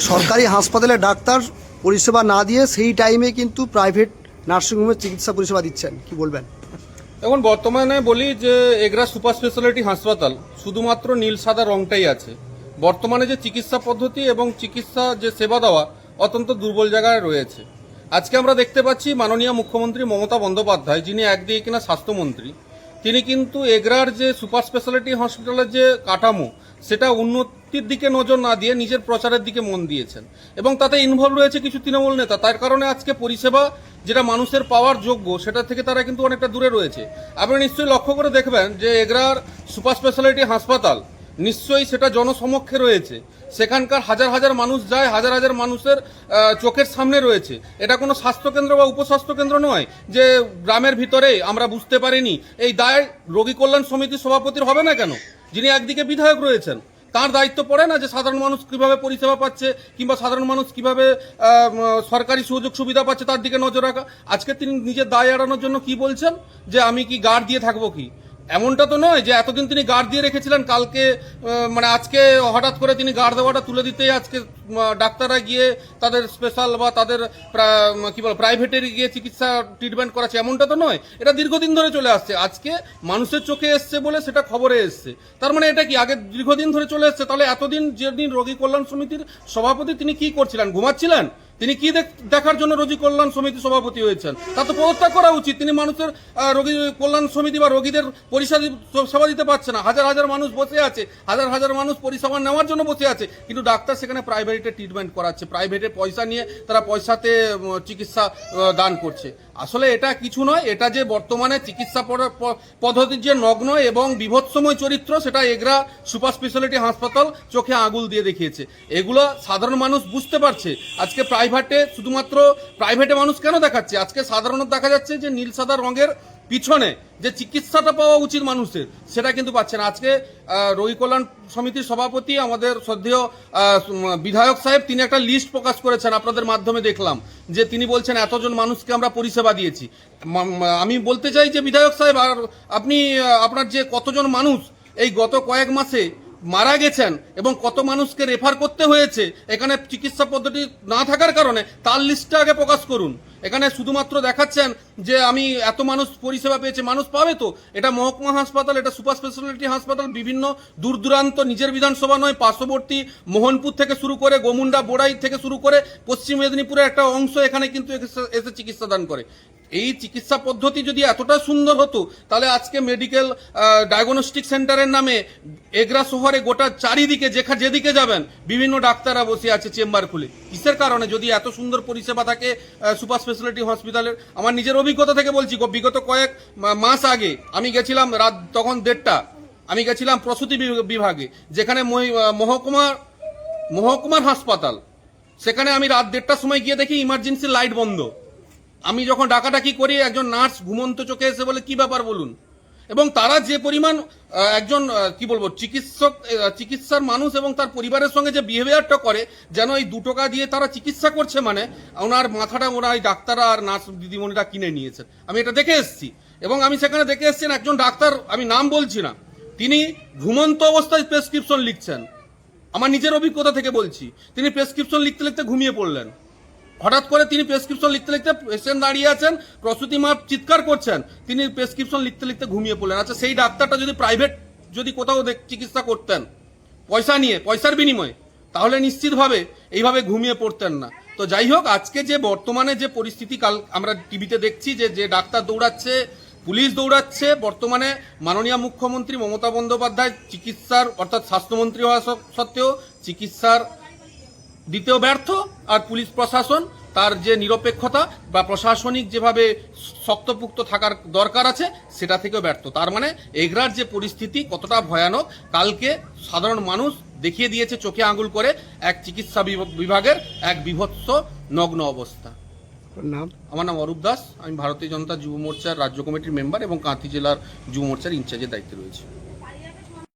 সরকারি হাসপাতালে ডাক্তার পরিষেবা না দিয়ে সেই টাইমে কিন্তু প্রাইভেট নার্সিংহোমে চিকিৎসা পরিষেবা দিচ্ছেন, কি বলবেন? এখন বর্তমানে বলি যে এগরা সুপার স্পেশালিটি হাসপাতাল শুধুমাত্র নীল সাদা রংটাই আছে। বর্তমানে যে চিকিৎসা পদ্ধতি এবং চিকিৎসা যে সেবা দেওয়া অত্যন্ত দুর্বল জায়গায় রয়েছে। আজকে আমরা দেখতে পাচ্ছি মাননীয় মুখ্যমন্ত্রী মমতা বন্দ্যোপাধ্যায়, যিনি একদিকে কিনা স্বাস্থ্যমন্ত্রী, তিনি কিন্তু এগরার যে সুপার স্পেশালিটি হসপিটালের যে কাঠামো সেটা উন্নতির দিকে নজর না দিয়ে নিজের প্রচারের দিকে মন দিয়েছেন এবং তাতে ইনভলভ রয়েছে কিছু তৃণমূল নেতা। তার কারণে আজকে পরিষেবা যেটা মানুষের পাওয়ার যোগ্য সেটা থেকে তারা কিন্তু অনেকটা দূরে রয়েছে। আপনি নিশ্চয়ই লক্ষ্য করে দেখবেন যে এগরার সুপার স্পেশালিটি হাসপাতাল নিশ্চয়ই সেটা জনসমক্ষে রয়েছে, সেখানকার হাজার হাজার মানুষ যায়, হাজার হাজার মানুষের চোখের সামনে রয়েছে। এটা কোনো স্বাস্থ্যকেন্দ্র বা উপস্বাস্থ্যকেন্দ্র নয় যে গ্রামের ভিতরে আমরা বুঝতে পারিনি। এই দায় রোগী কল্যাণ সমিতির সভাপতির হবে না কেন? যিনি একদিকে বিধায়ক রয়েছেন, তার দায়িত্ব পড়ে না যে সাধারণ মানুষ কিভাবে পরিষেবা পাচ্ছে কিংবা সাধারণ মানুষ কিভাবে সরকারি সুযোগ সুবিধা পাচ্ছে তার দিকে নজর রাখা। আজকে তিনি নিজের দায় এড়ানোর জন্য কি বলছেন যে আমি কি গার্ড দিয়ে থাকবো কি? এমনটা তো নয় যে এতদিন তিনি গার্ড দিয়ে রেখেছিলেন, কালকে মানে আজকে হঠাৎ করে তিনি গার্ড দেওয়াটা তুলে দিতেই আজকে ডাক্তাররা গিয়ে তাদের স্পেশাল বা তাদের কি বল প্রাইভেটে গিয়ে চিকিৎসা ট্রিটমেন্ট করাচ্ছে, এমনটা তো নয়। এটা দীর্ঘদিন ধরে চলে আসছে, আজকে মানুষের চোখে এসছে বলে সেটা খবরে এসছে। তার মানে এটা কি আগে দীর্ঘদিন ধরে চলে এসছে? তাহলে এতদিন যেদিন রোগী কল্যাণ সমিতির সভাপতি তিনি কি করছিলেন? ঘুমাচ্ছিলেন? তিনি কি দেখার জন্য রোগী কল্যাণ সমিতি সভাপতি হয়েছেন? তা তো পদত্যাগ করা উচিত। তিনি মানুষের রোগী কল্যাণ সমিতি বা রোগীদের পরিষেবা দিতে পারছে না। হাজার হাজার মানুষ বসে আছে, হাজার হাজার মানুষ পরিষেবা নেওয়ার জন্য বসে আছে, কিন্তু ডাক্তার সেখানে প্রাইভেটে ট্রিটমেন্ট করাচ্ছে, প্রাইভেটে পয়সা নিয়ে তারা পয়সাতে চিকিৎসা দান করছে। আসলে এটা কিছু নয়। এটা যে বর্তমানে চিকিৎসা পদ্ধতির যে নগ্ন এবং বিভৎসময় চরিত্র, সেটা এগরা সুপার স্পেশালিটি হাসপাতাল চোখে আঙুল দিয়ে দেখিয়েছে। এগুলো সাধারণ মানুষ বুঝতে পারছে। আজকে প্রাইভেটে শুধুমাত্র প্রাইভেটে মানুষ কেন দেখাচ্ছে? আজকে সাধারণত দেখা যাচ্ছে যে নীল সাদা রঙের পিছনে যে চিকিৎসাটা পাওয়া উচিত মানুষের সেটা কিন্তু পাচ্ছে না। আজকে রোগী কল্যাণ সমিতির সভাপতি আমাদের শ্রদ্ধেয় বিধায়ক সাহেব তিনি একটা লিস্ট প্রকাশ করেছেন, আপনাদের মাধ্যমে দেখলাম যে তিনি বলছেন এতজন মানুষকে আমরা পরিষেবা দিয়েছি। আমি বলতে চাই যে বিধায়ক সাহেব, আর আপনি আপনার যে কতজন মানুষ এই গত কয়েক মাসে মারা গেছেন এবং কত মানুষকে রেফার করতে হয়েছে এখানে চিকিৎসা পদ্ধতি না থাকার কারণে, তার লিস্টটা আগে প্রকাশ করুন। এখানে শুধুমাত্র দেখাচ্ছেন যে আমি এত মানুষ পরিষেবা পেয়েছে, মানুষ পাবে তো। এটা মহকুমা হাসপাতাল, এটা সুপার স্পেশালিটি হাসপাতাল, বিভিন্ন দূর দূরান্ত নিজের বিধানসভা নয় পার্শ্ববর্তী মোহনপুর থেকে শুরু করে গোমুন্ডা বোড়াই থেকে শুরু করে পশ্চিম মেদিনীপুরের একটা অংশ এখানে কিন্তু এসে চিকিৎসা দান করে। এই চিকিৎসা পদ্ধতি যদি এতটা সুন্দর হতো তাহলে আজকে মেডিকেল ডায়াগনস্টিক সেন্টারের নামে এগরা শহরে গোটা চারিদিকে যেদিকে যাবেন বিভিন্ন ডাক্তাররা বসে আছে চেম্বার খুলে। কিসের কারণে? যদি এত সুন্দর পরিষেবা থাকে সুপার স্পেশালিটি হসপিটালের। আমার নিজের অভিজ্ঞতা থেকে বলছি, বিগত কয়েক মাস আগে আমি গেছিলাম রাত তখন 1:30, আমি গেছিলাম প্রসূতি বিভাগে, যেখানে মহকুমার হাসপাতাল, সেখানে আমি রাত 1:30টার সময় গিয়ে দেখি ইমার্জেন্সি লাইট বন্ধ। আমি যখন ডাকাডাকি করি, একজন নার্স ঘুমন্ত চোখে এসে বলে কি ব্যাপার বলুন। এবং তারা যে পরিমাণ একজন কি বলবো চিকিৎসার মানুষ এবং তার পরিবারের সঙ্গে যে বিহেভিয়ারটা করে, যেন এই 2 টাকা দিয়ে তারা চিকিৎসা করছে, মানে ওনার মাথাটা ওরা এই ডাক্তাররা আর নার্স দিদিমণিরা কিনে নিয়েছেন। আমি এটা দেখে এসেছি এবং আমি সেখানে দেখে এসেছেন একজন ডাক্তার, আমি নাম বলছি না, তিনি ঘুমন্ত অবস্থায় প্রেসক্রিপশন লিখছেন। আমার নিজের অভিজ্ঞতা থেকে বলছি, তিনি প্রেসক্রিপশন লিখতে লিখতে ঘুমিয়ে পড়লেন। হঠাৎ করে তিনি প্রেসক্রিপশন লিখতে লিখতে, পেশেন্ট দাঁড়িয়ে আছেন, প্রসূতি মা চিৎকার করছেন, তিনি প্রেসক্রিপশন লিখতে লিখতে ঘুমিয়ে পড়লেন। আচ্ছা, সেই ডাক্তারটা যদি প্রাইভেট যদি কোথাও চিকিৎসা করতেন পয়সা নিয়ে, পয়সার বিনিময়ে, তাহলে নিশ্চিতভাবে এইভাবে ঘুমিয়ে পড়তেন না। তো যাই হোক, আজকে যে বর্তমানে যে পরিস্থিতি কাল আমরা টিভিতে দেখছি যে ডাক্তার দৌড়াচ্ছে, পুলিশ দৌড়াচ্ছে, বর্তমানে মাননীয় মুখ্যমন্ত্রী মমতা বন্দ্যোপাধ্যায় চিকিৎসার অর্থাৎ স্বাস্থ্যমন্ত্রী হওয়া সত্ত্বেও চিকিৎসার দিতেও ব্যর্থ, আর পুলিশ প্রশাসন তার যে নিরপেক্ষতা বা প্রশাসনিক যেভাবে শক্তপুক্ত থাকার দরকার আছে সেটা থেকেও ব্যর্থ। তার মানে এগরার যে পরিস্থিতি কতটা ভয়ানক কালকে সাধারণ মানুষ দেখিয়ে দিয়েছে চোখে আঙুল করে এক চিকিৎসা বিভাগের এক বিভৎস নগ্ন অবস্থা। নাম? আমার নাম অরূপ দাস, আমি ভারতীয় জনতা যুব মোর্চার রাজ্য কমিটির মেম্বার এবং কাঁথি জেলার যুব মোর্চার ইনচার্জের দায়িত্বে রয়েছে।